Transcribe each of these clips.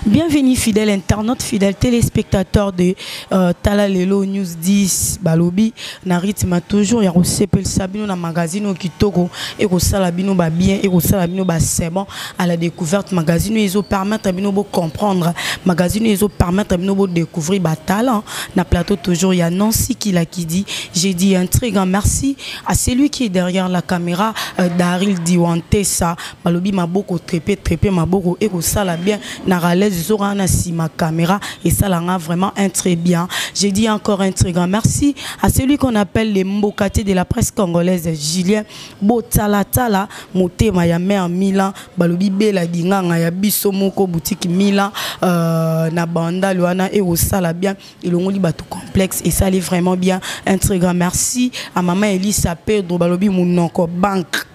Bienvenue fidèles internautes, fidèles téléspectateurs de Tala Lelo News 10 Balobi. Naritima toujours ya sepel sabino na magazine kitoko et ko salabino ba bien et ko salabino ba c'est bon à la découverte magazine ils ont permettre bino bo comprendre magazine ils ont permettre bino bo découvrir ba talent na plateau toujours il y a Nancy qui dit j'ai dit un très grand merci à celui qui est derrière la caméra Daril Diwante ça Balobi maboko trépé maboko et ko sala bien na Zorana si ma caméra et ça l'a vraiment un très bien. J'ai dit encore un très grand merci à celui qu'on appelle les Mbokati de la presse congolaise, Julien Botalatala, Moté Maya mère Milan, Balobi Bela Dinganga ya biso moko boutique Milan na banda Luana et au sala bien et le ngoli batou complexe et ça allait vraiment bien. Un très grand merci à maman Elisa Pedro Balobi Mounoko Banque.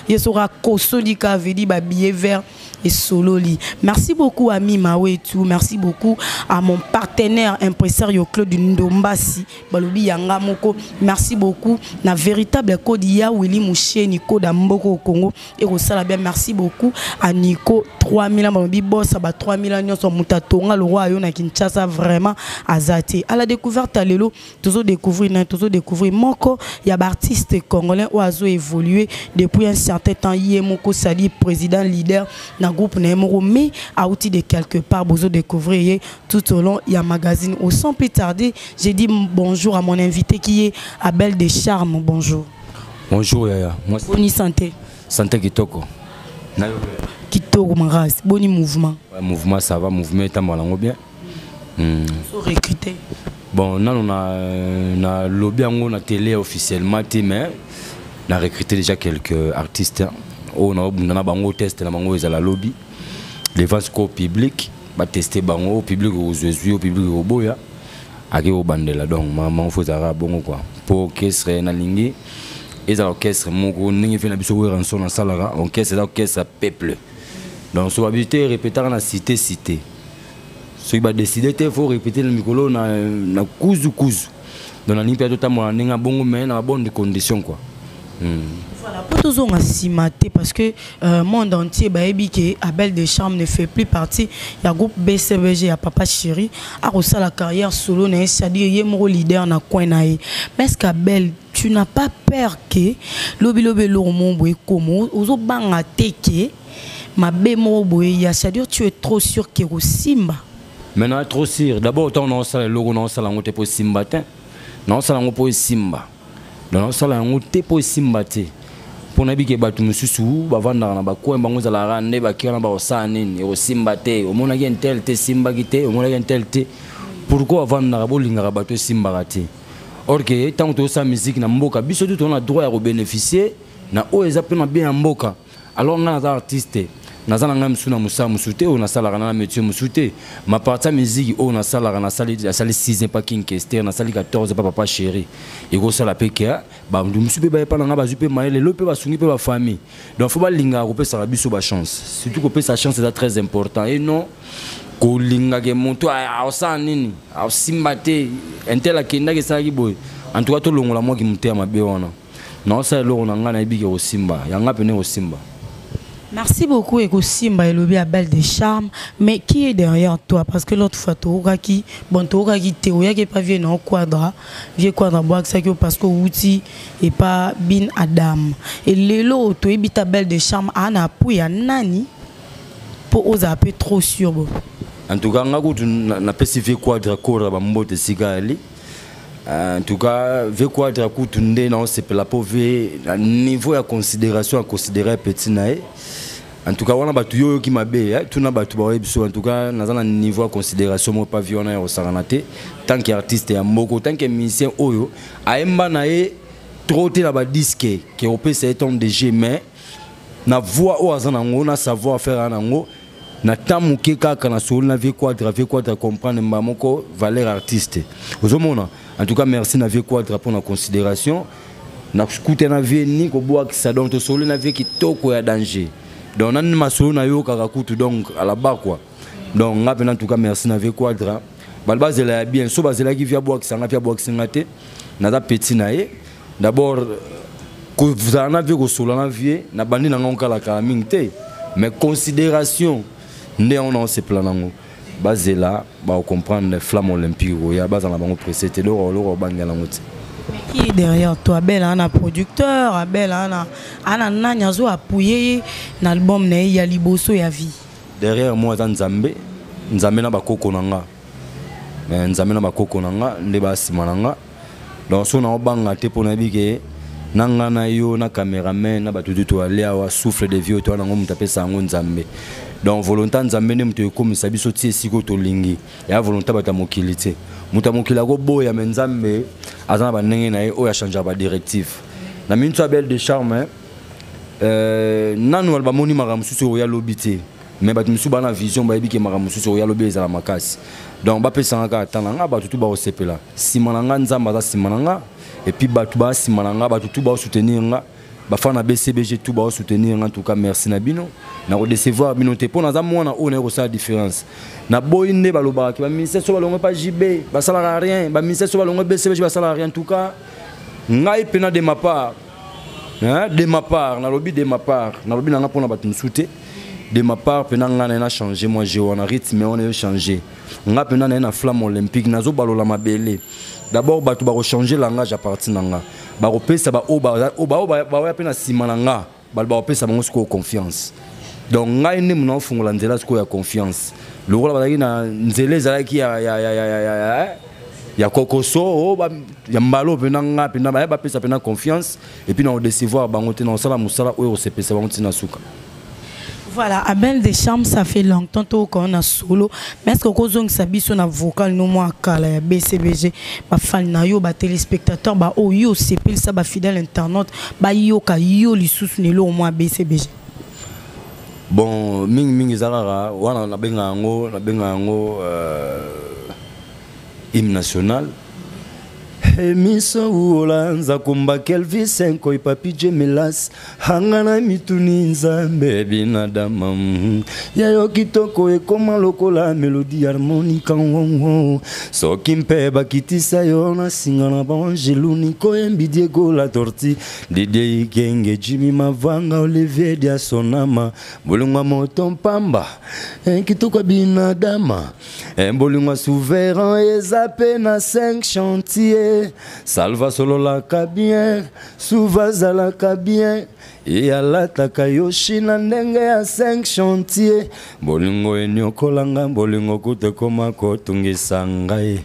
Et sera Kosodika Vedi ba billet vert et Sololi. Merci beaucoup à Mimawe et tout. Merci beaucoup à mon partenaire impresario Claude Ndombasi Balobi Yanga Moko. Merci beaucoup na véritable code ya Willy Mouché Nico Damboko au Congo et Rosala bien. Merci beaucoup à Nico 3000 Balobi boss ba 3000 nyon son mutatonga le roi yo na Kinshasa vraiment azati. À la découverte à Lelo toujours découvrir Moko ya artiste congolais oiseau évolué depuis un certain temps. Yemoko Sali président leader na groupe Nemoro mais à outil de quelque part besoin découvrir tout au long il y a magazine au sans plus tarder. J'ai dit bonjour à mon invité qui est Abel Descharmes. Bonjour. Bonjour Yaya. Bonne santé. Santé kitoko. Kitoko maras. Bon mouvement. Ouais, mouvement ça va, mouvement est en bien. Faut recruter. Bon, non on a lobby en a télé officiellement mais on a recruté déjà quelques artistes. On a bango test la bango à la lobby. Les ventes au public, va tester bango au public aux yeux au public au boya. Ake au bandela donc maman faut ça bon quoi. Pour orchestre na lingi et ça orchestre mon ningi fait na biso rançon na salara orchestre l'orchestre peuple. Donc sur habitude répéter na cité. Ce qui va décider il faut répéter le micro na cousu. Donc na limpiado ta mo ninga bongo mais na bonne condition quoi. Voilà, pour toujours maté parce que monde entier que Abel Descharmes ne fait plus partie. Il y a groupe BCBG à Papa Chéri a reçu la carrière solo, c'est-à-dire il est mon leader na coin nae. Mais est-ce qu'Abel tu n'as pas peur que lobi l'ormon boy comme ozo banga teke ma bémo boy c'est-à-dire tu es trop sûr que au Simba. Maintenant trop sûr. D'abord on a ça le logo non ça la ngote pour Simba tin. Non ça la ngote pour Simba. Donc ça la ngote pour Simba tin. Pour nabike batu mususu bavanda na bakwa bango za la rande bakira ba osane ni o Simba te o mona gen tel te Simba gite o mona gen tel te pourquoi vanda na bolinga batu Simba te or que tant que ça musique na mboka biso tout on a droit à bénéficier na o ezape na bien mboka alors on a artiste nazana ngam suna musa musute on a sala na métier musute ma partie musique on a sala na sali 6 pas king kester na sali 14 pas Papa Chéri et go sala peka ba musupe ba pa na ba zupe maele lope ba sungi pe ba famille donc faut ba linga ko pe sa biso ba chance surtout ko pe sa chance c'est très important et non ko linga ke monto a sa nini a simbate entela kenda ke sa ki boy en tout cas to longola mo ki mutema be wana non ça lo on ngana ibike o Simba yanga pene o Simba. Merci beaucoup Eko Simba et Lobi Abel Descharmes. Mais qui est derrière toi? Parce que l'autre fois, tu as dit que pas vieux non quadra, vieux quadra parce que outil et pas bin Adam. Et l'élo, tu es Abel Descharmes, Anna Pouy, Nani, pour oser un peu trop sûr. En tout cas, on a pas si vieux quadra corps à mbote sigali. En tout cas, vieux quadra coutunde non c'est pour la pauvre niveau de considération à considérer petit nae. En tout cas, on a battu yo qui m'a bé, tout n'a battu en tout cas, dans un niveau de considération moi pas violent au Saranate tant qu'artiste et moko tant que musicien oyo a emba nae trop te la ba disque que au PC est de jeu mais na voix au azanango na savoir faire anango na tamu kaka na solo na V4 comprendre mbamoko valeur artiste ozomona en tout cas merci na V4 pour la considération na scooter na vie ni ko boa ki ça donc to solo na vie ki toko ya danger donc nan ma solo na yo kaka kutu donc à la bas quoi donc ngapena en tout cas merci na V4 balbase la bien so bazela ki via boa ki sanga via boa ki singate na da petit na ye d'abord que vous en avez ko solo na vie na bandi na ngonka la ka mingte mais considération né on a ce plan nango basé là ba comprendre flamme olympique ya base na bango précédé le bangala ngoti qui est derrière toi Abel ana producteur Abel ana nanya zo appuyer na album na ya liboso ya vie derrière moi Nzambe na bakoko nanga mais Nzambe na bakoko nanga nde ba simananga donc so na obanga te pona bike nanga na yo na cameraman na batutu to aller wa souffle de vie to na ngom tapesa ngo Nzambe donc volonté Nzambe ne mto komisa biso tie siko to lingi ya volonté bata mokilité muta mokila ko boya Nzambe azana ba ndenge na ye o ya changer ba directive na minto Abel de charme nanu alba moni maramususu ya lobité mais bat musu bana vision ba biki maramususu ya lobé za makasi donc ba pesa nga tananga batutu ba osepela simananga Nzamba za simananga et puis batu ba simananga batutu ba soutenir nga ba fana BCBG tout ba soutenir en tout cas merci na bino na recevoir bino te pona za mwana on est ça différence na boyinde baloba ki ba ministère so balongo pas JB ba sala rien ba ministère so balongo BCBG ba sala rien en tout cas ngai pena de ma part hein de ma part na lobby de ma part na lobby na nga pona batu msute de ma part pena nga na changer moi j'ai on a rythme mais on a changé nga pena na flamme olympique nazo balola mabele d'abord batu ba changer langage à partir nanga ba repesa ba ya pena simananga ba repesa bango siko confiance donc ngai ne mona fungola nzela siko ya confiance le rôle ba na nzela za ki ya kokoso ya mbalo pena nga pena ba pesa pena confiance et puis na décevoir bango te na sala musala o se pesa bango tina suka. Voilà, Abel Deschamps, ça fait longtemps qu'on a solo. Mais est-ce que vous avez un vocal, nous, moi, à BCBG, ma fan, ma téléspectateur, bah, oh, yo, c'est pile ça, bah, fidèle internaute, bah, yo, li sousnelo, au moins, BCBG. Bon, ming, zarara, wana, na benga ango, hymne national. Miso uolanza kumba kelvi senko ipapi jemelas hangana mituni Nzambe binadama yayo kitoko ekoma lokola melodie harmonica wonwo soki mpe bakitisa yo na singana bangeluni koyembi Diego la torti Dide Ikenge Jimmy Mavanga Olivier Dia Sonama bolungwa moto mpamba kitoko binadama bolungwa souverain ezape na 5 chantiers Salva solo la kabien, Souvaza la kabien, et alata kayoshi na ndenge ya 5 chantiers. Bolingo enyoko langa, bolingo kute koma kotungisa ngai.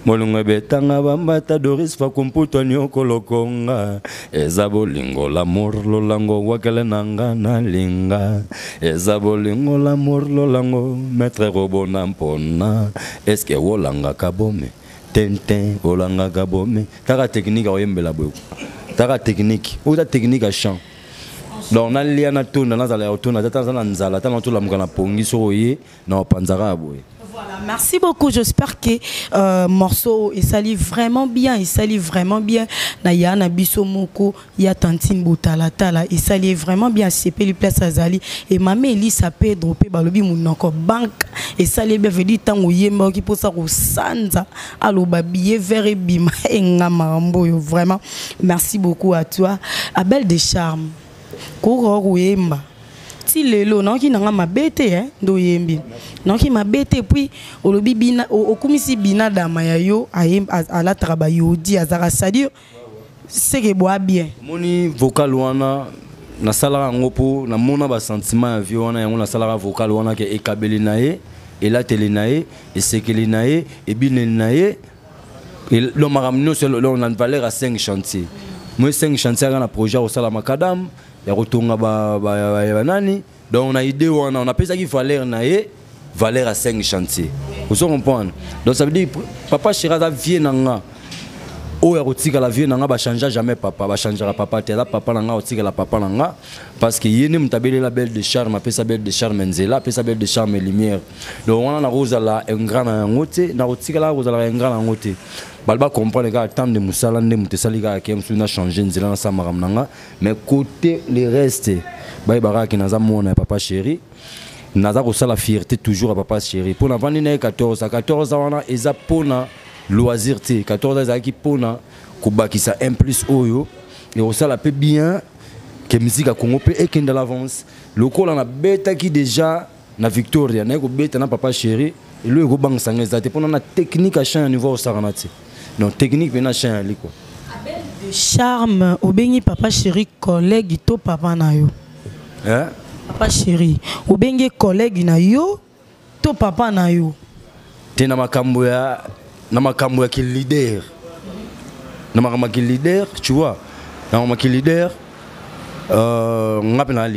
Bolingo betanga bambata Doris fakumputo nyoko lokonga. Eza bolingo l'amour lolango wakele nanga na linga. Eza bolingo l'amour lolango, maître robo nampona. Eske wolanga kabome. Tintin, olanga gabome. Taka technique à oyembela boyo. Taka technique. Ou ta technique à chant. Donc na lia na tona na zala tona tata na nzala tata na tola mukana pongi so ye na panzara boyo. Voilà, merci beaucoup. J'espère que morceau il s'allie vraiment bien. Il s'allie vraiment bien. Na ya na biso moko ya tantine botala tala. Il s'allie vraiment bien. C'est pe li place azali. Et maman Eli ça peut dropper balobi mon encore banque. Et ça les bien veut dire tant oyemba qui pour ça au sanza. Allo babiye vert bima enga mambo vraiment. Merci beaucoup à toi. Abel Deschamps. Koro oyemba. Si lelo non qui n'a ma bête hein do yembi non qui ma bête puis au lobi bina au komisi bina dama ya yo à la travail di azara sadio c'est que bois bien moni vocal wana na sala ngopo na mona ba sentiment ya vie wana yango na sala vocal wana ke ekabeli nae et la télé nae et sekeli nae et binel nae et le maramno c'est on a une valeur à 5 chantiers moi 5 chantiers na projet au sala makadam ya kotonga ba nani donc on a idée on a appelé ça qu'il valeur nae valeur à 5 chantiers vous comprendre donc ça veut dire papa Chiraza vient nanga oh ya rotika la vie nanga ba changer jamais papa ba changera papa te la papa nanga rotika la papa nanga parce que yene mtabele la belle de charme après sa belle de charme nzela après sa belle de charme lumière donc on a rose la un grand na ngote na rotika la rose la un grand na ngote balba comprendre que tant de musala ndé mutesali ka kem suna changer nzela na sa maram nanga mais côté les restes ba baraki na za mona papa chéri naza ko la fierté toujours à papa chéri pour na vandi na 14 wana eza pona loisir te 14 ans qui pona kubakisa un plus oyo et on sala peu bien que musique à Congo peut et qu'il de l'avance le col on a bêta qui déjà na Victoria na ko bêta na papa chéri et lui ko bang sangeza te pona na technique à changer niveau au saranati donc technique bena changer quoi de charme obengi papa chéri collègue to papa na yo hein papa chéri obengi collègue na yo to papa na yo te na makambo ya qui leader na qui leader tu vois na qui leader ngapena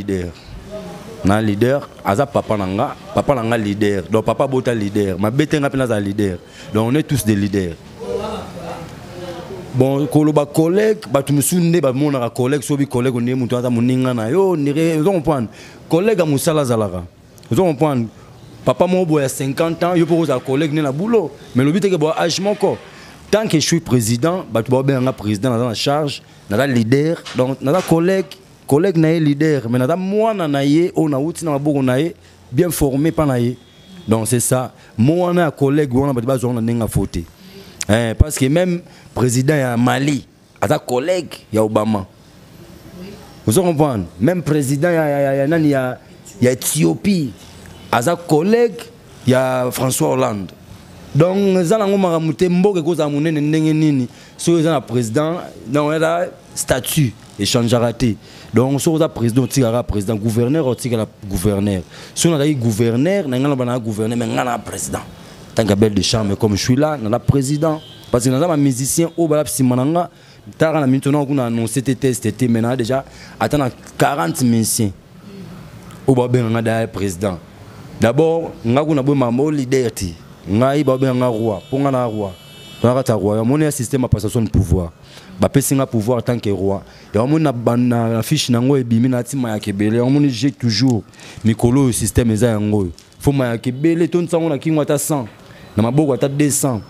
leader aza papa nanga leader donc papa bota leader ma bete ngapena za leader donc on est tous des leaders bon koloba collègue ba tumusunde ba mona collègue sobi collègue on est mutu ata moninga na yo ni vous comprendre collègue a musala zalaka vous comprendre papa mon boy a 50 ans, je peux vous collègue na boulot. Mais le but est que bon âge mon corps. Tant que je suis président, bah tu vas bien un président dans la charge, dans la leader, donc dans la collègue na leader, mais dans moi na yé, on a outil na bogo na yé, bien formé pas na yé. Donc c'est ça. Moi na collègue on a pas besoin de n'enga fauté. Parce que même président ya Mali, à ta collègue ya Obama. Vous comprenez? Même président ya Éthiopie. Aza collègue il y a François Hollande donc zalango maramute mboke ko za munene ndenge nini so za président donc là statut échange raté donc so za président tigara président gouverneur tigara gouverneur so na gouverneur na ngala bana gouverneur mais ngala président tant que belle de charme comme je suis là na la président parce que na ma musicien au bala simananga tara na maintenant qu'on a annoncé TT maintenant déjà attend 40 musiciens au ba ben ngada président. D'abord, nous avons un leader. Nous avons un roi. Nous avons un roi. Nous avons un système de passation de pouvoir. Nous avons un pouvoir en tant que roi. Nous avons une fiche de bimi na tima ya kebele. Nous avons toujours mikolo système eza yango. Faut ma kebele ton sango na kingo ta 100. Na maboko ta 200.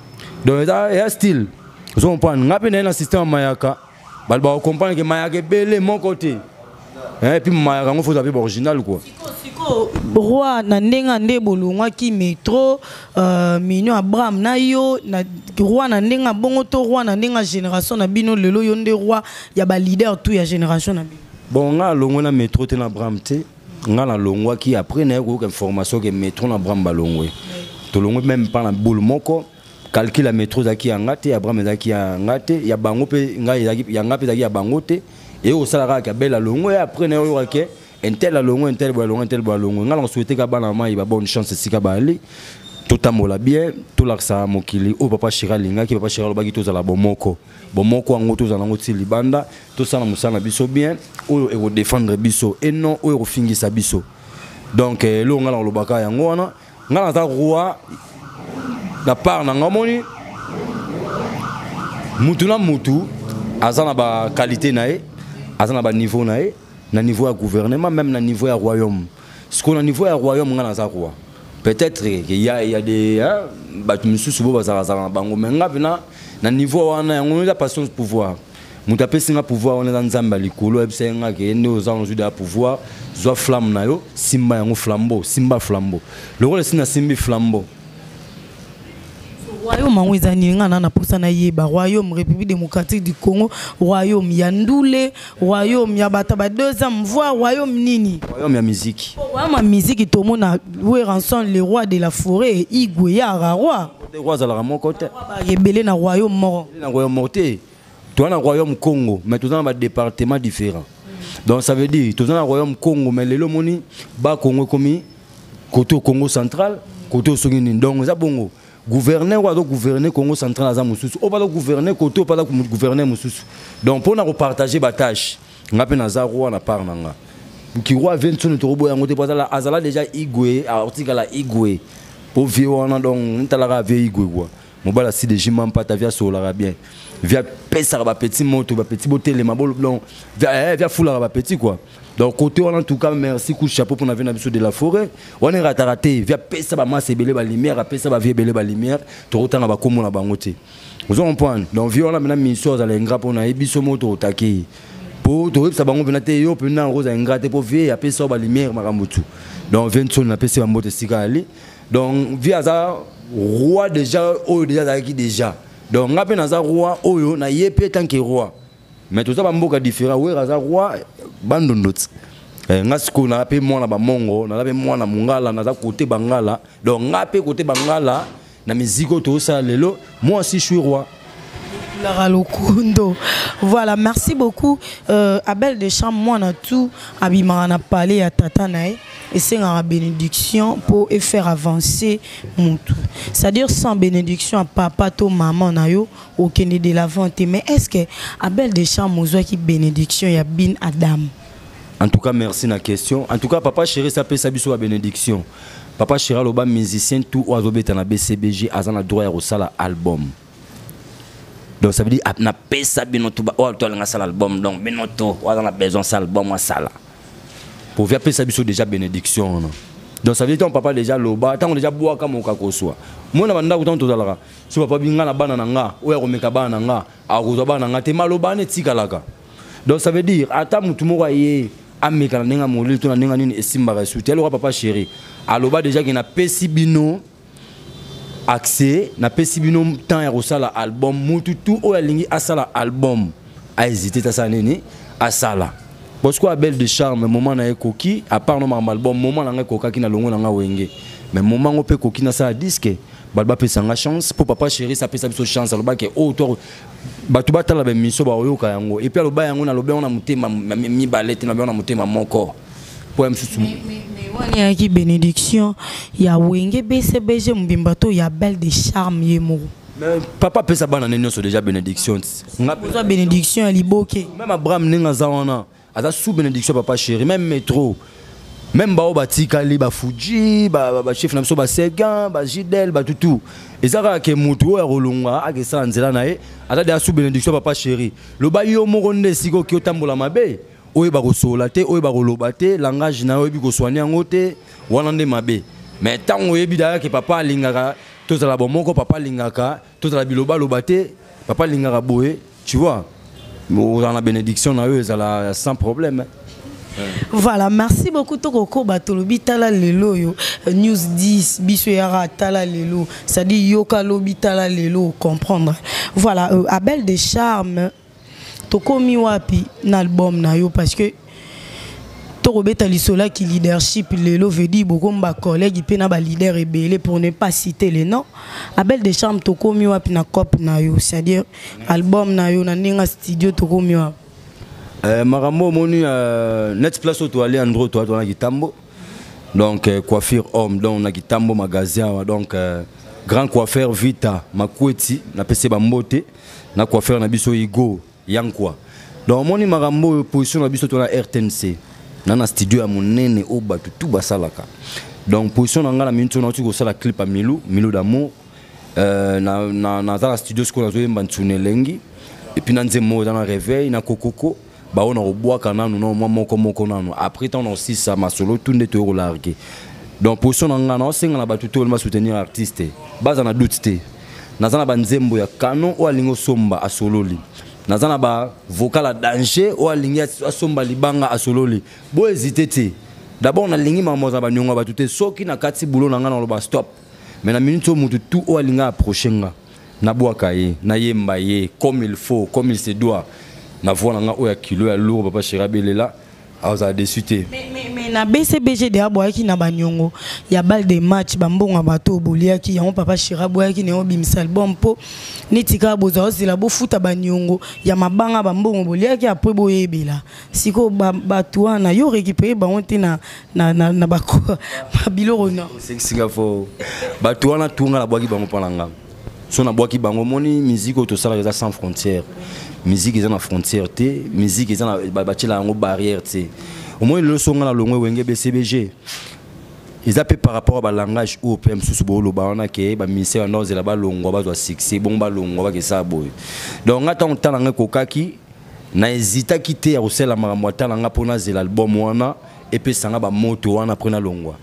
Donc ya style. Vous comprenez? Nous avons un système mayaka. Balba comprendre que mayaka kebele mon côté. Et puis mayaka on faut avoir original quoi. Roi na ndenga nde bolongwa ki métro mignon Abraham na yo na roi na ndenga bongo to roi na ndenga génération na bino lelo yo nde roi ya ba leader tout ya génération na bino bon nga longwa na métro te na Abraham te nga na longwa ki après na ko information que métro na Abraham balongwe to longwe même pas na boule moko calcul la métro zaki ya ngate Abraham zaki ya ngate ya bango pe nga ya ngape zaki ya bango te et au salara ka bela longwe après na yo ke un tel alongo un tel balongo ngala souhaiter ka bana ma iba bonne chance sika bali tout amola bien tout laksa mokili o papa shiralinga ki papa shiralo baki tozala bomoko ango tozala ngoti libanda to sana musana biso bien o e défendre biso et non o e fingisa biso donc lo ngala lobaka yango wana ngala ta roi da part na ngamoni mutu na mutu azana ba qualité nae azana ba niveau nae na niveau à gouvernement même na niveau à royaume ce qu'on a niveau à royaume ngana za roi peut-être qu'il y a des batu misusu bo bazara bango mais ngapina na niveau wana on a passion de pouvoir mutape singa pouvoir on est dans nzamba likolo ebsenga ke ne aux enjeux de pouvoir zo flamme na yo simba yango flambeau simba flambeau le rôle sina simbi flambeau royaume angwezani ngana na pusana yeba royaume République démocratique du Congo royaume ya ndule royaume ya bataba 2 ans voir royaume nini royaume ya musique royaume ya musique to mona we ranson le roi de la forêt Igwe ya roi des rois à la moko te ba rebelle na royaume moko na royaume morté toi na royaume Congo mais tout dans un département différent donc ça veut dire tout dans le royaume Congo mais le moni ba Congo komi côté Congo central côté songini donc za bongo gouverner ou alors gouverner Congo central à Zamususu ou pas gouverner côté ou pas gouverner Mususu donc pour nous partager la tâche on a na roi na part nanga qui roi 20 tobo yango te pas azala déjà Igwe article la Igwe pour vivre on donc ntala ka ve Igwe quoi mobala si de jimam pata via solara bien via pesa ba petit moto ba petit boté les mabolo blanc via foula ba petit quoi. Donc côté on en tout cas merci coup de chapeau pour navenir de la forêt on est raté via pesa ba masse belé ba lumière pesa ba vie belé ba lumière to rotanga ba komo na bangote vous en point donc via on a maintenant mission za lengra pour na ebiso moto otaki pour to ça bango venate yo pena rose ingrate pour vie pesa ba lumière maramutu donc 20 na pesa ba moto sikali donc via za roi déjà oh déjà donc ngape na za roi oyo na yepé tant que roi mais tout ça ba mboka différent ouais za roi bandondot ngasiko na pe mwana ba mongo na pe mwana mungala na za côté bangala donc ngape côté bangala na miziko to ça lelo moi aussi je suis roi. Voilà, merci beaucoup. Abel Deschamps, moi, on a tout. Abima, on a parlé à Tata Nae. Et c'est une bénédiction pour faire avancer mon tout. C'est-à-dire, sans bénédiction à papa, to maman, nayo, aucun de la vente. Mais est-ce que Abel Deschamps, moi, qui bénédiction, il y a bin Adam? En tout cas, merci la question. En tout cas, papa chéri, ça peut s'habiller sur la bénédiction. Papa chéri, le musicien, tout, ou azobé, na BCBG, azana droit au sala album. Donc ça veut dire na pesa binoto ba o to nga sala album donc binoto on a besoin de album wa sala pour faire pesa biso déjà bénédiction non. Donc ça veut dire ton papa déjà loba tant déjà bois comme okakoswa moi na banda ko to zalaka si papa binga na bana nga o ya ko meka bana nga a ko bana nga te maloba ne tikalaka. Donc ça veut dire ata mutu mo ye ameka na nga molili to na nga nini esimba ka suti alors papa chéri aloba déjà que na pesi bino accès na pesi bino temps ya rosala album mutu tout o alingi asala album a hésité ta sa nini asala parce que Abel Deschamps moment na ekoki à part no album moment na ekoka ki na longo na nga wenge mais moment on peut koki na sa disque balba pesa nga chance pour papa chéri ça pesa biso chance aloba ke o to batu batala ba miso ba oyoka yango et puis aloba yango na lobe on a mutema mi balete na be on a mutema moko pour msusu. Il y a une bénédiction, il y a Wenge BCBG Mbimbato, il y a Abel Deschamps Yemo. Mais papa peut sa banane sur déjà bénédiction. Sa bénédiction elle est boquée. Même Abraham ninga zawana, ada sous bénédiction papa chéri, même métro. Même ba obatika li ba Fuji, ba chef na biso ba Segan, ba Jidel, ba tout. Et ça ka ke mutu ya rolonga ake sa nzela nae, ada da sous bénédiction papa chéri. Lo ba yo moronde siko ki otambola mabe. Oye ba kosola te oye ba koloba te langage na oyebi koswani yango te wana nde mabe mais tango oyebi daya ke papa lingaka tozala bomoko papa lingaka tozala biloba loba te papa lingaka boye tu vois dans la bénédiction na eux ezala sans problème. Voilà, merci beaucoup Tokoko Batolobi Tala Lelo yo News 10 biso yara Tala Lelo ça dit Yoka Lobi Tala Lelo comprendre. Voilà, Abel Deschamps toko mi wapi n'album na yo parce que Torobeta Lisola qui leadership lelo veut dire beaucoup mba collègue pe na ba leader rebelle pour ne pas citer les noms. Abel Deschamps toko mi wapi na cop na yo c'est-à-dire album na yo na ninga studio toko mi wapi. Marambo moni net place au aller andro toi na Kitambo donc coiffure homme donc na Kitambo magasin donc grand coiffeur Vita Makweti na pese ba mbote na coiffeur na biso Igo Yankwa. Donc moni marambo position na biso to na RTNC na studio ya monene o batu tout basalaka. Donc position na ngala minto na tuko sala clip a Milou d'amour na za studio sko na zo yemba ntune lengi et puis na nzemo dans na réveil na kokoko ba on a obwaka nanu no moko nanu après temps aussi ça ma solo tout nde to larguer. Donc position na ngana osenga na batu to ma soutenir artiste baza na doute te na za na banzembo ya kano o alingo somba a sololi nazana ba vocal à danger ou aligné à somba libanga à sololi bo hésiter te d'abord na lingi mamoza ba nyonga ba tuté soki na kati boulot na ngana lo ba stop mais na minute au mutu tout ou alinga approcher nga na boaka ye na yemba ye comme il faut comme il se doit na voix nga o ya kilo ya lourd papa Chirabelela a za déçuté mais na BCBG de aboya ki na banyongo ya balle de match bambonga bato bolia ki ya papa Chiraboya ki ne obimisa album po nitika boza osila bo futa banyongo ya mabanga bambongo bolia ki après boyebela siko bato wana yo récupérer ba honte na bako biloro na Singapore bato wana tunga la boaki bango palanga so na boaki bango moni musique auto sala sans frontières musique est en frontière té musique est en batila en barrière té au moins le son na longwe wenge BCBG ils appellent par rapport au langage européen sous bolo baona ke ba ministère nord de la balongo ba doit succès bon balongo ba ke ça boy donc attends tant nga kokaki na hésita quitter au sel la maramwata nga pona zela album wana et puis sanga ba moto wana prena longwa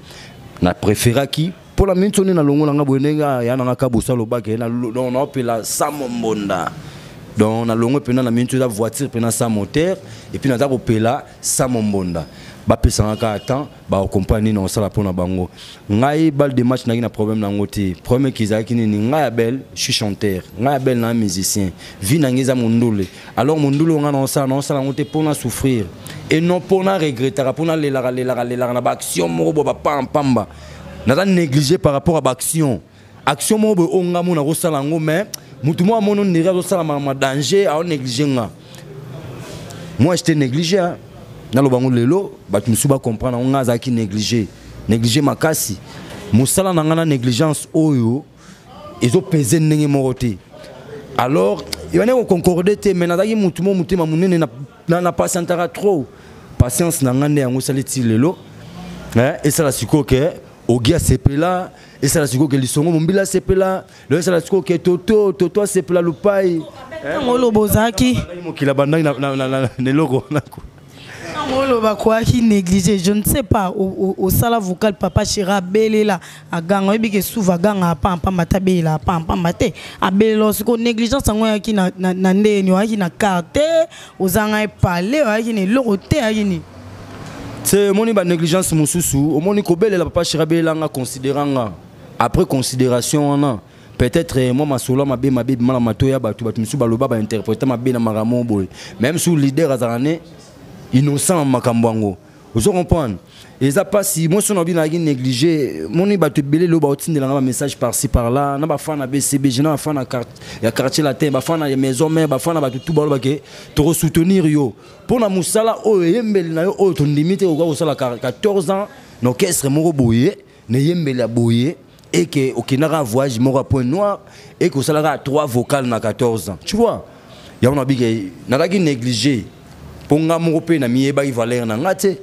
na préféra qui pour la minute na longo nga bonenga ya na ka bosa lo ba ke na on appelle la samombonda donc na longo pena na minute la voiture pena sa moteur et puis na za popela samombonda ba pesanga ka attend ba compagnie non sala pona bango ngai bal de match na problème na ngoti problème kizaki ni ngai bel je suis chanteur ngai bel na musicien vi na ngeza mondule alors mondule nga non sala ngoti pona souffrir et non pona regretter pona lela na ba action mo ba pamba na ta négliger par rapport à ba action mo bo onga mo na ko sala ngo mais mutu mo amono ndira ko sala ma danger a négliger nga moi j'étais négligé na lo bango lelo ba tu musuba comprendre on ngaza ki négliger makasi musala na ngana négligence oyo ezo peser ndenge moroté alors il va ne concorder te mais na ki mutu mo mutema munene na patientera trop patience na ngande yango saliti lelo et ça la siko ke ogia sepela et ça la siko ke lisongo mombila sepela le ça la siko ke toto sepela lupai ngolo bozaki mokila bandai na neloko nako qui négligé, je ne sais pas au sala vocal papa Chira belela a ganga ebike souva ganga pampa matabela pampa mate a belo siko négligence ngoya ki na ndeni wa ki na carte ozanga parler wa ki ne lorote a ni c'est moni ba négligence mususu o moni ko belela papa Chira belanga considéranga après considération on peut-être moi ma solo ma mala matoya batu musu baloba ba interpréter ma be na maramo boy même sous leader azarane innocent makambwango vous comprenez et ça passe si moi son envie na négligé mon ba te belé lo ba otindela nga message par-ci par-là na ba fana BCB je na fana carte ya quartier latin ba fana ya maison mère ba fana ba tout ba ke to soutenir yo pour na musala o yembeli na yo o to limite o ko sala 14 ans no qu'est-ce mo boye ne yembeli aboye et que au kinara voyage mo point noir et que sala 3 vocales na 14 ans tu vois ya on a bi na la négligé ponga moko na miyeba i valeur na ngate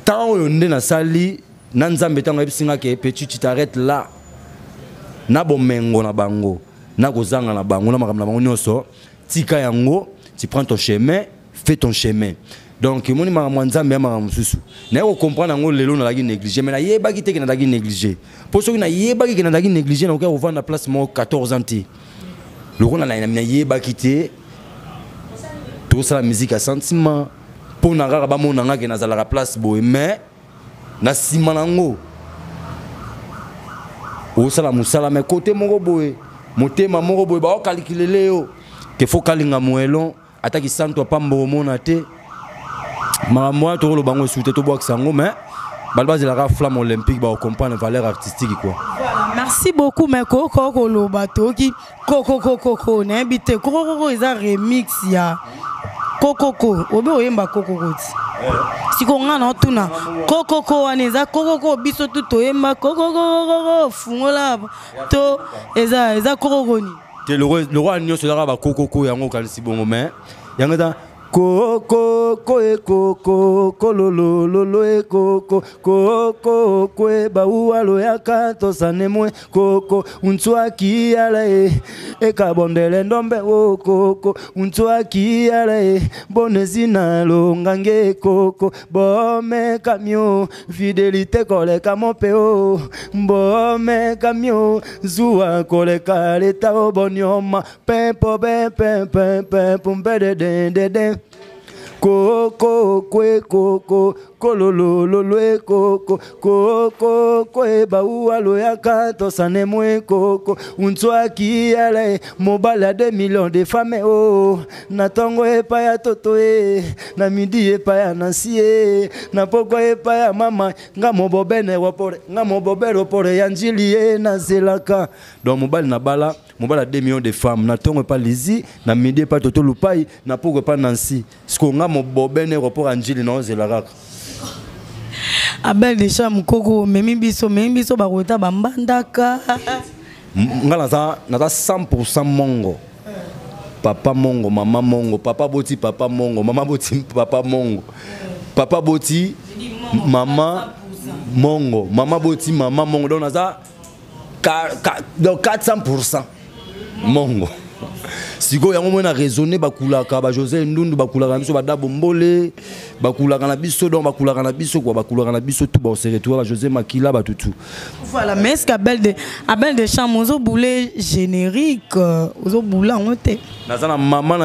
tant oyo nde na sali na nzambe tango ebisinga ke petit tu t'arrêtes là na bomengo na bango na kozanga na bango na makambo na bango nyonso tika yango tu prends ton chemin fais ton chemin donc moni makambo nzambe ya makambo mususu na ko comprendre ngo lelo na lagi négliger mais na yeba ki te ke na lagi négliger pour ceux qui na yeba ki na lagi négliger na ko vendre na place mo 14 ans ti le rona na yeba ki te tout ça la musique à sentiment pour na rara ba monanga ke na za la place boy mais na sima nango o sala musala mais côté moko boy motema moko boy ba o calculer leo que faut kalinga moelon ataki santo pambo mona te ma moi to lo bango souté to box sango mais balba de la flamme olympique ba comprendre valeur artistique quoi. Voilà, merci beaucoup mais koko lo bato ki koko na invité koko eza remix ya Kokoko, obe oyemba kokoko ti. Siko ngana tuna. Kokoko aneza kokoko biso tu toyemba kokoko fungola to eza kokoko ni. Te le roi nyoso dara ba kokoko yango kalisi bongo mais yanga Koko e koko kololo lolo e koko koko e baualo ya kato sanemwe koko untua ki ala e kabondele ndombe o koko untua ki ala e bonezina longange koko bome kamio fidélité koleka mopeo bome kamio zua koleka leta obonyoma pempo pempe pumpe de Koko kwe koko kololo lolo e koko koko kwe baualo ya kato sanemwe koko untua ki ala mobala 2 millions de femmes oh natongo e pa ya toto e na midi e pa ya nasi e na poko e pa ya mama nga mobobene wapore ya njili e na zelaka donc mobali na bala mobala 2 millions de femmes natongo e pa lizi na midi e pa toto lupai na poko e pa nansi sko nga mobobene wapore njili na zelaka Abel déjà mukoko memi biso bakota bambandaka ngala za na 100% mongo papa mongo mama mongo papa boti papa mongo mama boti papa mongo papa boti mama mongo mama boti mama mongo donc naza donc 400% mongo siko yango mona raisonner bakulaka ba José Ndundu bakulaka biso ba Dabo Mbole bakulaka na biso donc bakulaka na biso quoi bakulaka na biso tout ba se retrouver José Makila ba tout voilà mais est-ce qu'Abel de Cham ozo boulé générique ozo boula ngote nazana maman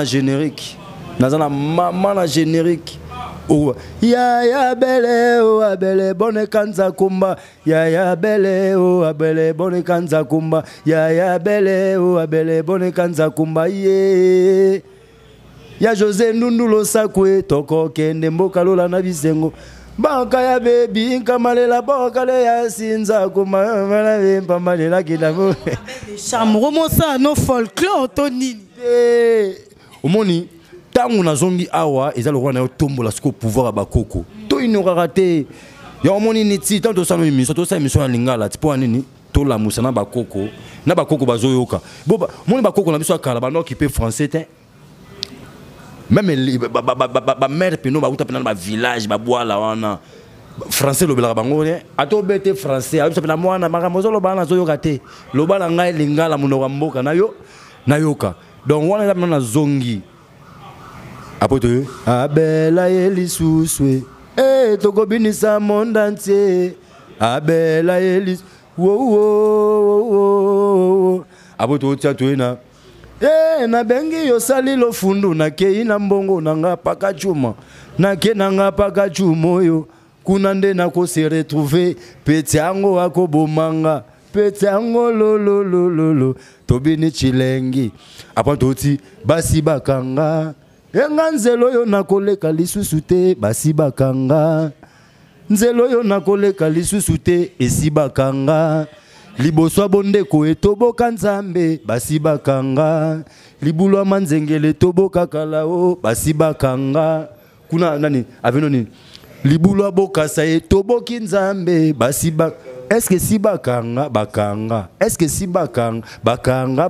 na générique oh ya bele oh abele bonne kanza kumba ya bele oh abele bonne kanza kumba ya bele oh abele bonne kanza kumba ye ya José Ndundu losakwe toko kende mboka lola na bisengo baka ya baby nkamalela boka le ya sinza kuma mala mpamalela kidamo chamro mosa no folklore to nini omoni tango nazongi awa eza lokwa na yo tombola siko pouvoir ba koko to inoraka te ya omoni niti tanto sa no émission to sa émission ya lingala ti po nini to la musana ba koko na ba koko bazoyoka bo moni ba koko na biso akala ba no occupé français te même ba mère peno ba uta pena ba village ba boala wana français lobela bango ne ato bete français ayo pena mwana makambo zo loba na zoyoka te loba na ngai lingala munoko mboka na yoka donc wana na zongi apoto abela yelisusu tokobinisa monde entier abela yelis wo apoto tia tuena na bengi yo sali lo fundu na kei na mbongo nanga paka chuma na ke nanga paka chumo yo kuna nde na ko se retrouver peti ango akobomanga peti ango lo tobini chilengi apoto ti basi bakanga enga nzelo yo nakoleka lisusu te basi bakanga nzelo yo nakoleka lisusu te esi bakanga liboso bondeko etoboka nzambe basi bakanga libulwa manzengele toboka kalao basi bakanga kuna nani aveno ni libulwa bokasa etoboki nzambe basi est-ce que si bakanga est-ce que si bakanga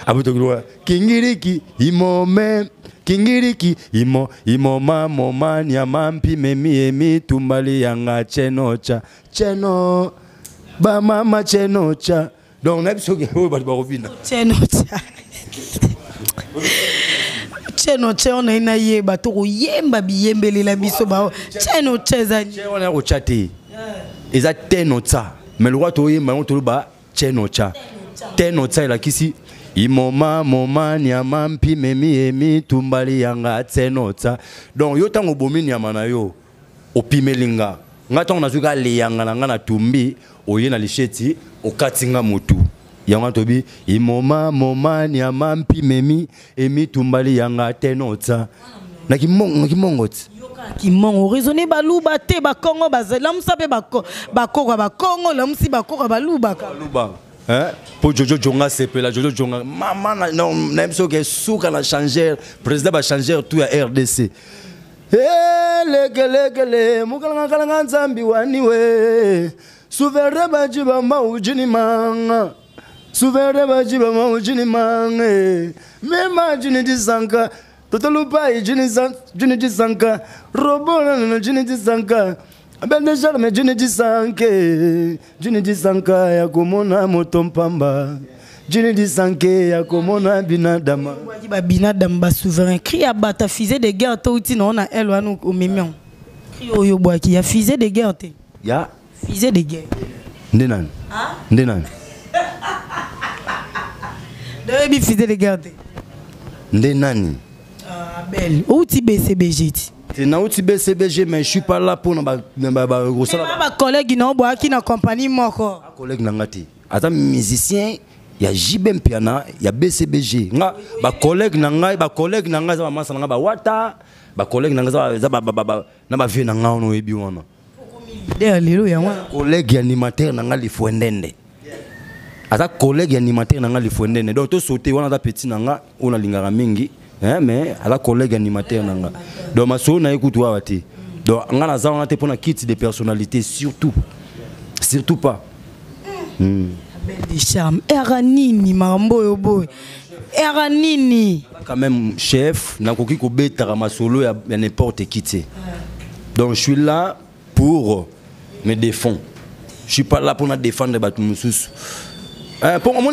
abutokilwa kingiriki imome kingiriki imo mama nyamampi memi tumbali yanga chenocha cheno ba mama chenocha donc nabisoke o ba rovina chenocha on ina yeba to yemba biyembelela biso ba chenocha zani on ko chate eza tenotsa mais le roi toye ma on toloba chenocha tenotsa la kisi imoma moma nyamampi memi tumbali yanga tenotsa donc yo tango bomi nyama na yo opimelinga ngata on azuka le yanga nga na tumbi oye na lisheti okatinga mutu yanga tobi imoma moma nyamampi memi tumbali yanga tenotsa na kimongoti kimongo raisonner baluba te ba Congo bazela musape ba Congo la musi ba baluba hein pour Jojo Jonga sepela Jojo Jonga mama non même so que souka na changer président ba changer tout ya RDC legele mukalanga nzambi waniwe souverain bajiba maujini manga souverain bajiba maujini manga mema jini disanka totolupai jini disanka robona no jini disanka abende charme jini disanka ya komona motompamba jini disanke ya komona binadama ba binadama ba souverain cri abata fusée de guerre to uti na ona elwanu o memion cri oyo boaki ya fusée de guerre te ya fusée de guerre ndenan de fusée de guerre te ndenani belle outi BCBG c'est na outi BCBG mais je suis pas là pour ba collègue na boaki na compagnie moko collègue na ngati ata musicien ya JBM piana ya BCBG nga ba collègue na ngai za masa nga ba wata ba collègue na nga za na ba vie na nga ono ebi wana lelo ya wana collègue animateur na nga lifuendende ata collègue animateur na nga lifuendende donc to sauter wana za petit na nga ona lingaka mingi mais ala collègue animateur na nga donc maso na écoute wa wati donc nga na za wana te pona kit de personnalité surtout pas des charmes eranini mambo yo boy eranini quand même chef na koki ko betara masolo ya n'importe qui tu donc je suis là pour me défendre. Je suis pas là pour me défendre les bateaux mususu. Pour moi,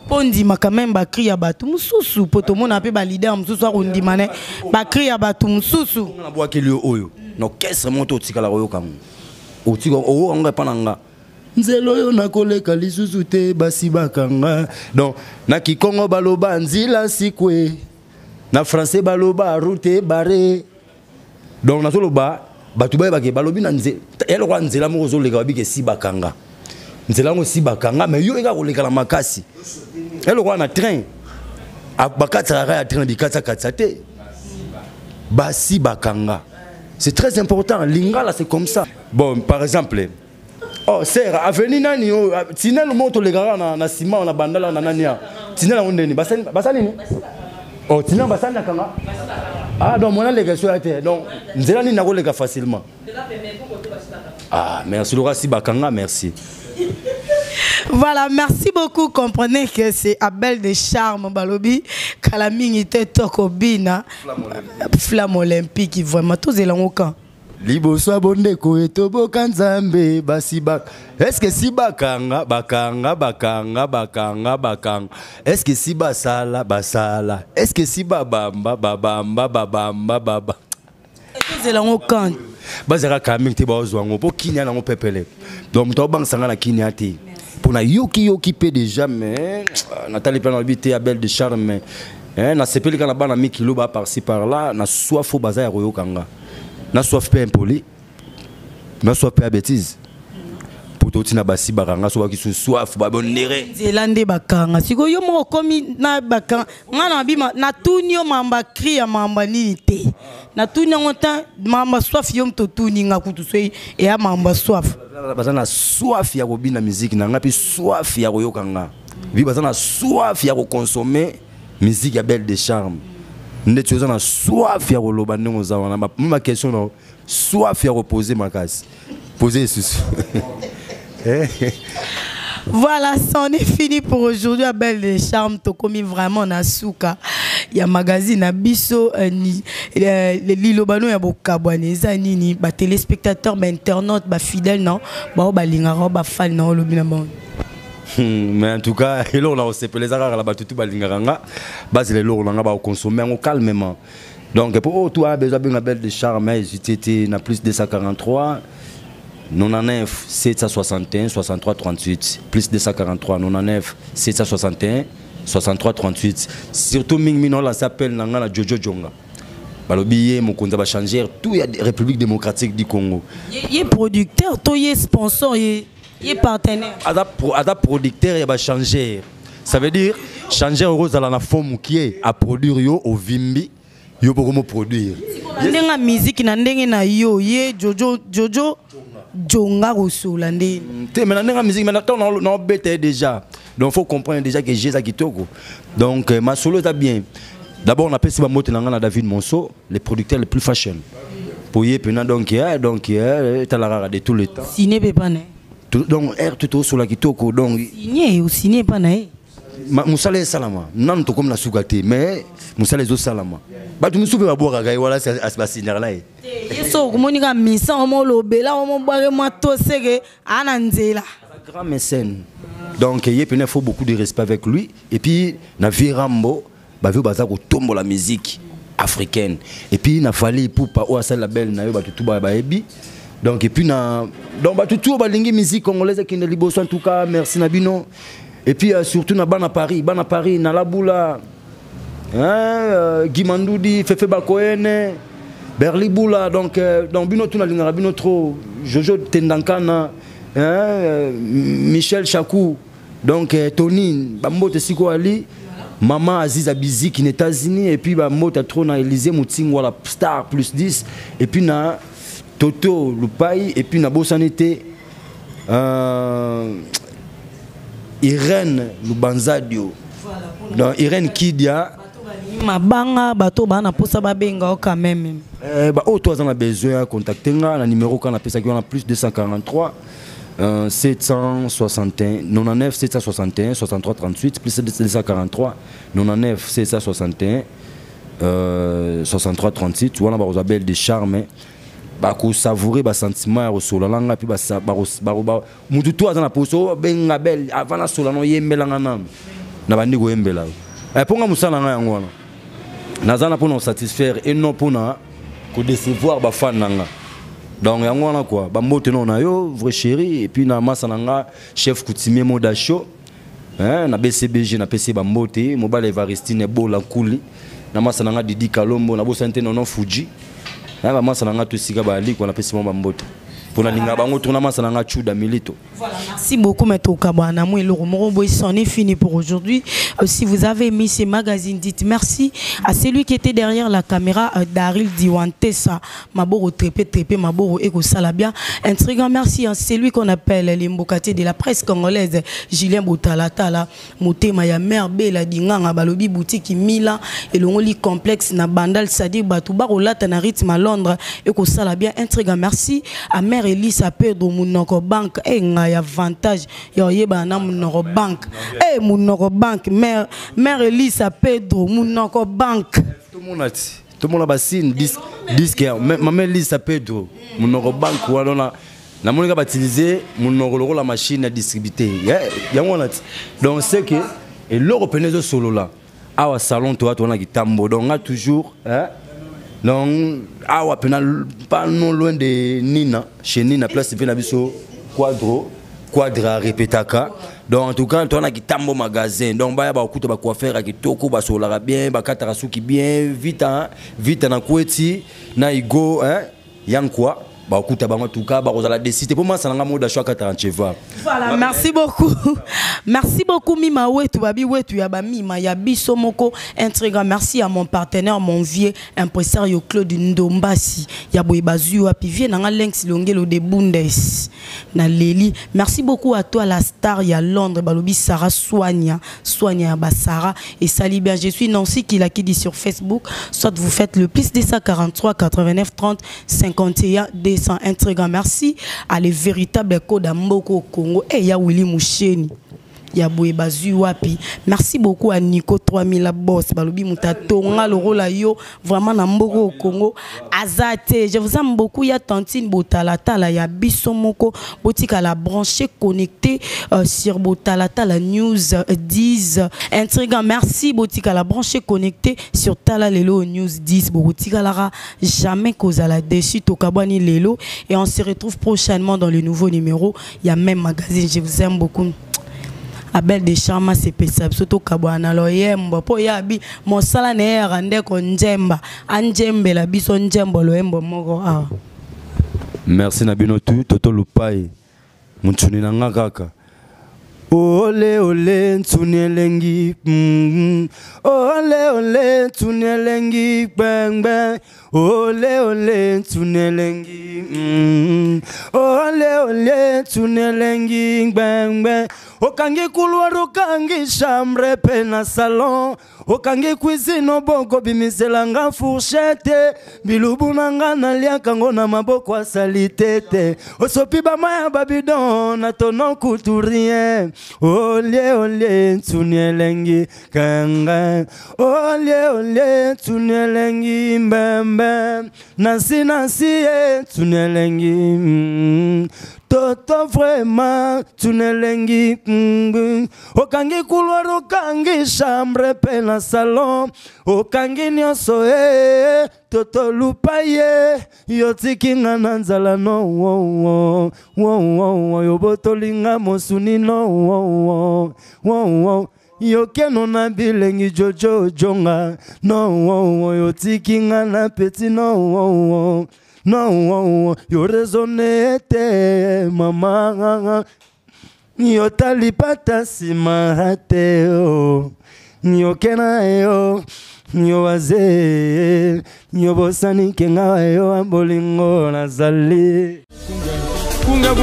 Pondi ma quand même bakri ya bateau mususu. Pour tout le monde a pu valider mususu arundi mané. Bakri ya bateau mususu. On a boit que le oyo. Non qu'est-ce monte au tika la royo kamu. Au tika o on pas nanga. Nzelo yo na koleka lisusu te basi bakanga. Donc na kikongo baloba nzila sikwe. Na français baloba route barré. Donc na solo ba batu ba ke balobi na nzela. Elo kwa nzela mo zo lega babike si bakanga. Nzela ngo si bakanga mais yo eka koleka la makasi. Elo kwa na train. Bakatsa ya train bikatsa katsa te. Basi bakanga. C'est très important. Lingala c'est comme ça. Bon par exemple oh sert avenir nani oh tinel moto lega na ciment na bandala na nania. Tinel on ndeni basani ni. Oh tinel basani kanga. Ah donc mon allégation a été donc nzela ni na kolega facilement. Ah merci Laura si bakanga merci. Voilà, merci beaucoup. Comprenez que c'est Abel de Charme Balobi, Kalaming était Tokobina, Flamme Olympique, vraiment tous les langues. Libo so bonde ko etobo kanzambe basibak. Est-ce que si bakanga est-ce que si basala est-ce que si babamba tous les langues quand bazara kaming te bazwango po kinya na ngo pepele. Donc to bang sanga na kinya te. Pour na yoki pe déjà mais Nathalie plan habité Abel de Charme. Na sepeli kana bana mi kilo ba par ci par là na soif au bazar royo kanga. Na soif peu impoli, na soif peu bêtise. Pour tout na basi baranga so ki soif ba bonere. Zelande bakanga. Siko yo mo komi na bakanga. Ngana bima na tunyo mamba cri ya mamba ni te. Na tunyo ngota mamba soif yo mto tuni ngakutu sei e ya mamba soif. Bazana soif ya kobina musique na ngapi soif ya koyokanga. Vi bazana soif ya ko consommer musique ya Belle de Charme. Ndeti ozana soif ya koloba ndenge ozawana ma question non soif ya reposer makasi poser sous. Voilà, c'en est fini pour aujourd'hui. Abel de Charme, Tokomi vraiment na souka. Il y a magazine à Bisso, Lilobano ya Bokabwaneza nini, ba téléspectateurs, ba internautes, ba fidèles non, ba lingaro, ba fan non, lobinamon. Mais en tout cas, là on a aussi les arabes là-bas tout balingaranga, base les lourds on va consommer calmement. Donc pour toi besoin de Abel de Charme, j'étais na plus de 243 99 761 63 38 plus 243 99 761 63 38 surtout mingmino là s'appelle nanga Jojo Jonga balobiye mokonza ba changer tout ya République démocratique du Congo. Il est producteur, toi il est sponsor, il est partenaire. Ada producteur ya ba changer. Ça veut dire changer rose à la forme qui est à produire yo au vimbi yo pour produire. Ndenga musique na ndenge na yo ye Jojo Jonga Rosola ndé. Mais la musique maintenant on bête déjà. Donc faut comprendre déjà que j'ai ça qui togo. Donc ma solo est bien. D'abord on appelle ça Motenanga David Monceau, les producteurs les plus fashion. Pour y pena donc t'as la rare de tout le temps. Signé pas né. Donc air tout sur la kitoko donc signé ou signé pas né. Musale salama. Non to comme la sougate mais musale zo salama. Ba tu me souviens ba boire gaï voilà c'est ba signer là. Yeso komonika misa omo lobela omo boire moi to sege ananzela. Grand mécène. Donc il faut beaucoup de respect avec lui et puis na virambo ba vu baza ko tombo la musique africaine et puis na fallait pour pas o la belle na yo ba tout ba ebi. Donc et puis na donc ba tout ba lingi musique congolaise qui ne liboso en tout cas merci Nabino. Et puis surtout na bana Paris na la boula. Guimandoudi Fefe Bakoene Berliboula donc bino tout na linga bino trop Jojo Tendankana Michel Chakou donc Tony Bambote Siko Ali Maman Aziza Bizi qui est aux États-Unis et puis Bambote trop na Élysée Mouting voilà Star plus 10 et puis na Toto Lupai et puis na Bossanité Irène Lubanzadio donc Irène Kidia mabanga bato bana posa babenga quand même oh toi on a besoin contacter nga numéro qu'on appelle ça qui on a plus 243 761 99 761 63 38 plus 243 99 761 63 38 tu vois on a Abel de Charme bako savourer ba sentiment ya solalanga puis ba mutu to azana poso benga bel avant solano yembelanga nam na bandi ko yembela ponga musala nga yango wana nazana pour nous satisfaire et non pour na ko décevoir ba fan nanga donc yango wana quoi ba mbote non na yo vrai chéri et puis na masa nanga chef coutumier moda show na BCBG na PC ba mbote mobile Evaristine bola kuli na masa nanga Didi Kalombo na bo sante non Fuji na masa nanga to sika ba ali ko na PC ba mbote pour la linga bango tourna masa nanga Chuda Milito. Voilà, merci beaucoup Maître Kabwana. Moi, le Romoro, c'en est fini pour aujourd'hui. Si vous avez aimé ces magazines, dites merci à celui qui était derrière la caméra, Daryl Diwantesa, Maboro Trépé, Maboro Ego Salabia. Un très grand merci à celui qu'on appelle l'Imbokate de la presse congolaise, Julien Boutalatala, Moté Maya Merbe, la Dinganga, Balobi Boutique Mila, et le Ngoli Complexe, Nabandal Sadi, Batouba, Olata, Naritm à Londres, Ego Salabia. Un très grand merci à Mère Elisa Pedro, Mounoko Bank, et Ngaya avantage yeba na Munoko Bank Munoko Bank mère Elisa Pedro Munoko Bank tout le monde a bassine disque maman Elisa Pedro Munoko Bank wala na monika batiliser Munoko loko la machine à distribuer yango nati donc c'est que et l'européen de solo là awa salon toi on a gitambo donc a toujours donc awa penal pas non loin de Nina chez Nina place de Nabiso Quadra répétaka donc en tout cas on a qui tambo magasin donc ba kuta ba coiffeur qui toko ba solara bien ba katara suki bien vite na kweti na igo yankwa ba kuta ba en tout cas ba rozala décider pour moi ça nga moda choix 40 cheva. Voilà, merci beaucoup Mima wetu babi wetu ya ba Mima ya biso moko un très grand merci à mon partenaire mon vieux impresario Claude Ndombasi ya boyebazu wapi vie na Lenx Longelo de Bundes na Leli. Merci beaucoup à toi la star ya Londres balobi Sarah Soania ba Sarah et salut bien je suis Nancy qui dit sur Facebook soit vous faites le plus de 143 89 30 51 un très grand merci à les véritables codes Mboko au Congo et ya Willy Moucheni ya Boyebazu wapi. Merci beaucoup à Nico 3000 la boss balobi mutato nga le rôle yo vraiment na Mboko au Congo azate je vous aime beaucoup ya Tantine Botalatala ya Bisomoko botika la branché connecté sur Botalatala News 10 un très grand merci botika la branché connecté sur Tala Lelo News 10 botika lara jamais kozala dessus tokabani lelo et on se retrouve prochainement dans le nouveau numéro il y a même magazine je vous aime beaucoup. Abel de Chama c'est pesab surtout kabwana loyembo po yabi mosala ne rande ko njemba anjembe la biso njembo loyembo moko merci na bino toto lupai muntuni na ngakaka ole ole ntunelengi ole ole ntunelengi bang bang ole ole ntunelengi ole ole ntunelengi bang bang okangi couloir okangi chambre pena salon okangi cuisine bongo bimiselanga fourchette bilubu nanga naliaka ngo na maboko asali tete osopi bamaya babidon na tono couturien ole ole ntunelengi kanga ole ole ntunelengi mbembe nasi ntunelengi toto vraiment tunelengi okangi couloir okangi chambre pena salon okangi nyonso toto lupaye yotikinga na nzala no yobotolinga mosuni no yokeno na bilengi jojo jonga no yotikinga na peti no yo raisonnete mama yo talipata simate yo kena yo waze yo bosani kenga yo ambolingo nazali kunga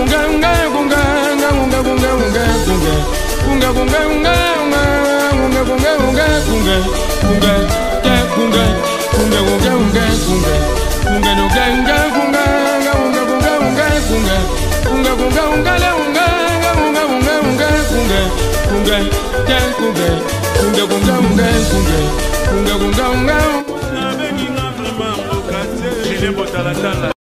Julien Botalatala